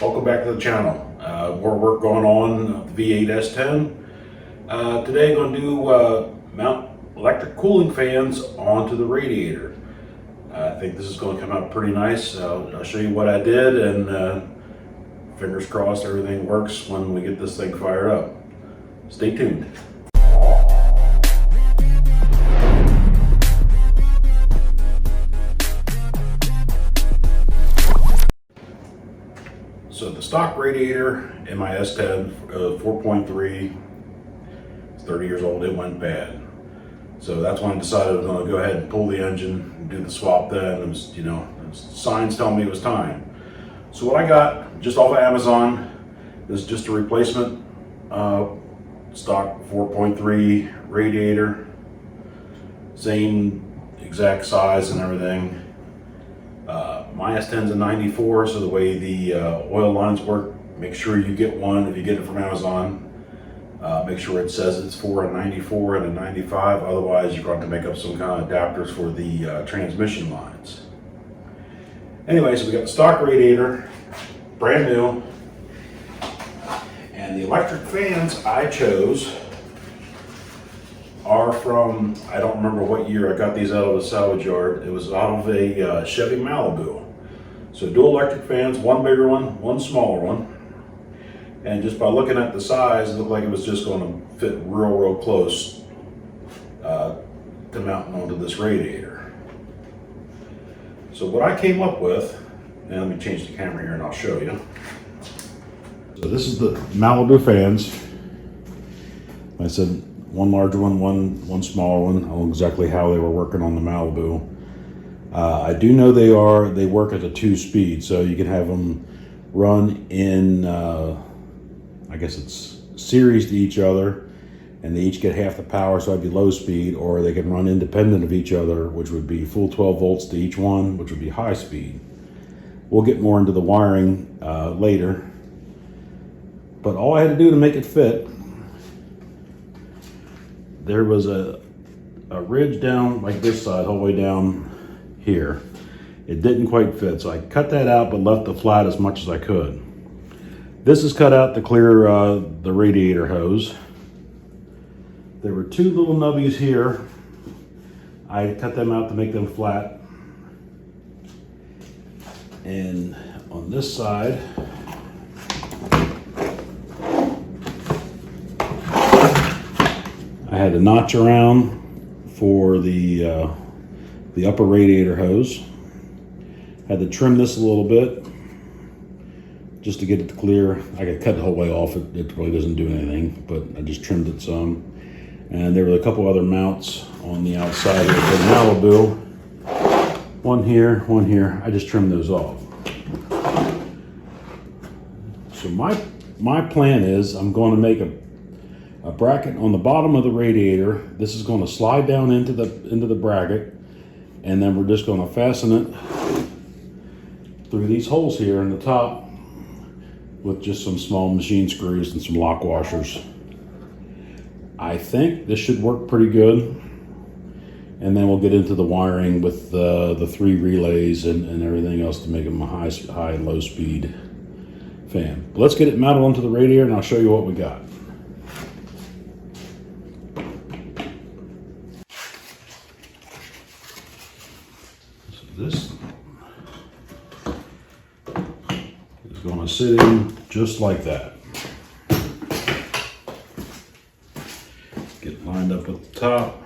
Welcome back to the channel. More work going on the V8 S10. Today I'm going to do mount electric cooling fans onto the radiator. I think this is going to come out pretty nice. I'll show you what I did, and fingers crossed everything works when we get this thing fired up. Stay tuned. So the stock radiator in my S10 4.3, it's 30 years old, it went bad. So that's when I decided I was going to go ahead and pull the engine and do the swap then. It was, signs telling me it was time. So what I got just off of Amazon is just a replacement stock 4.3 radiator. Same exact size and everything. My S10's a 94, so the way the oil lines work, make sure you get one if you get it from Amazon. Make sure it says it's for a 94 and a 95, otherwise you're going to make up some kind of adapters for the transmission lines. Anyway, so we got the stock radiator, brand new, and the electric fans I chose are from, I don't remember what year I got these out of the salvage yard. It was out of a Chevy Malibu. So dual electric fans, one bigger one, one smaller one. And just by looking at the size, it looked like it was just going to fit real close to mounting onto this radiator. So what I came up with, and let me change the camera here and I'll show you. So this is the Malibu fans. Like I said, one larger one, one smaller one. I don't know exactly how they were working on the Malibu. I do know they work at a 2-speed, so you can have them run in, I guess it's series to each other, and they each get half the power, so that'd be low speed, or they can run independent of each other, which would be full 12 volts to each one, which would be high speed. We'll get more into the wiring later, but all I had to do to make it fit, there was a ridge down like this side, all the way down here. It didn't quite fit, so I cut that out but left it flat as much as I could. This is cut out to clear the radiator hose. There were two little nubbies here. I cut them out to make them flat. And on this side, I had a notch around for the upper radiator hose. Had to trim this a little bit just to get it to clear. I could cut the whole way off. It really doesn't do anything, but I just trimmed it some. And there were a couple other mounts on the outside of the Malibu. One here. I just trimmed those off. So my plan is I'm going to make a bracket on the bottom of the radiator. This is going to slide down into the bracket, and then we're just going to fasten it through these holes here in the top with just some small machine screws and some lock washers. I think this should work pretty good, and then we'll get into the wiring with the 3 relays and everything else to make them a high and low speed fan. But let's get it mounted onto the radiator and I'll show you what we got. So this is going to sit in just like that. Get lined up at the top.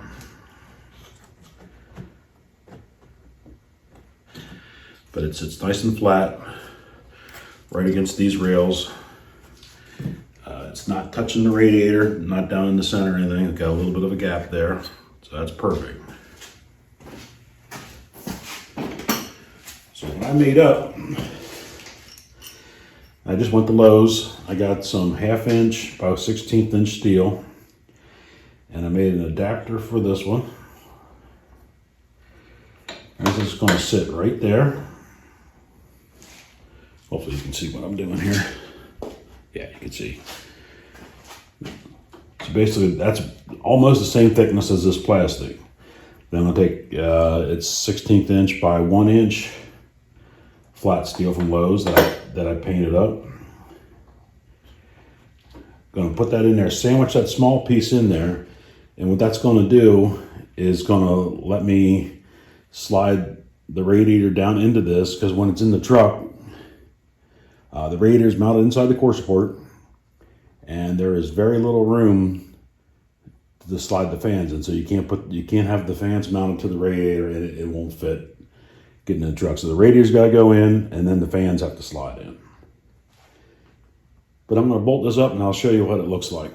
But it sits nice and flat right against these rails. It's not touching the radiator, not down in the center or anything. It's got a little bit of a gap there, so that's perfect. So what I made up, I just went to Lowe's. I got some 1/2 inch by 1/16 inch steel, and I made an adapter for this one. And this is going to sit right there. Hopefully you can see what I'm doing here. Yeah, you can see. So basically that's almost the same thickness as this plastic. Then I'll take it's 1/16 inch by 1 inch flat steel from Lowe's that I that I painted up. Going to put that in there, sandwich that small piece in there, and what that's going to do is going to let me slide the radiator down into this, because when it's in the truck, the radiator is mounted inside the core support, and there is very little room to slide the fans in. So you can't have the fans mounted to the radiator, and it won't fit getting in the truck. So the radiator's got to go in, and then the fans have to slide in. But I'm going to bolt this up and I'll show you what it looks like.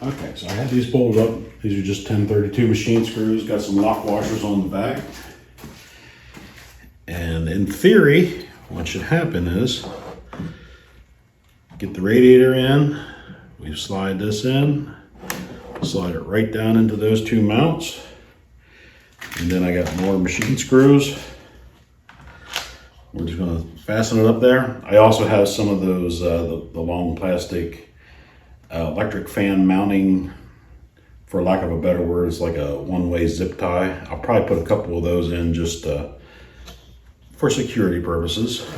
Okay, so I have these bolted up. These are just 1032 machine screws. Got some lock washers on the back. And in theory, what should happen is get the radiator in. We slide this in. Slide it right down into those two mounts. And then I got more machine screws. We're just going to fasten it up there. I also have some of those, the long plastic electric fan mounting, for lack of a better word. It's like a one-way zip tie. I'll probably put a couple of those in just for security purposes.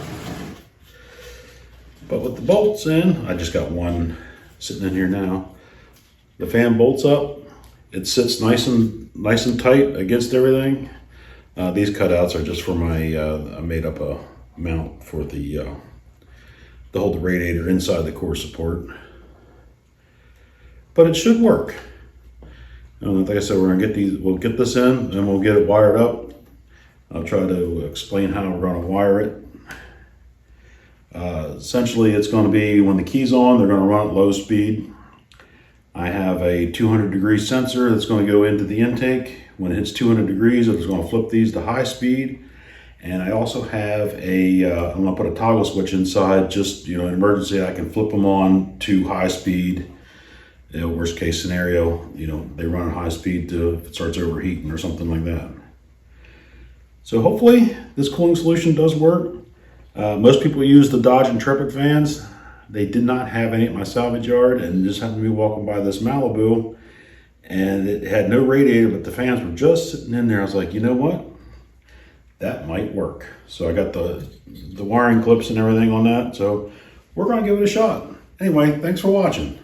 But with the bolts in, I just got one sitting in here now. The fan bolts up. It sits nice and tight against everything. These cutouts are just for my, I made up a mount for the to hold the radiator inside the core support. But it should work. Like I said, we're gonna get these, we'll get this in and we'll get it wired up. I'll try to explain how we're gonna wire it. Essentially, it's gonna be when the key's on, they're gonna run at low speed. I have a 200-degree sensor that's going to go into the intake. When it hits 200 degrees, it's going to flip these to high speed. And I also have I'm going to put a toggle switch inside, just, in emergency, I can flip them on to high speed. Worst case scenario, they run at high speed if it starts overheating or something like that. So hopefully this cooling solution does work. Most people use the Dodge Intrepid fans. They did not have any at my salvage yard, and just happened to be walking by this Malibu, and it had no radiator, but the fans were just sitting in there. I was like, you know what? That might work. So I got the wiring clips and everything on that. So we're going to give it a shot. Anyway, thanks for watching.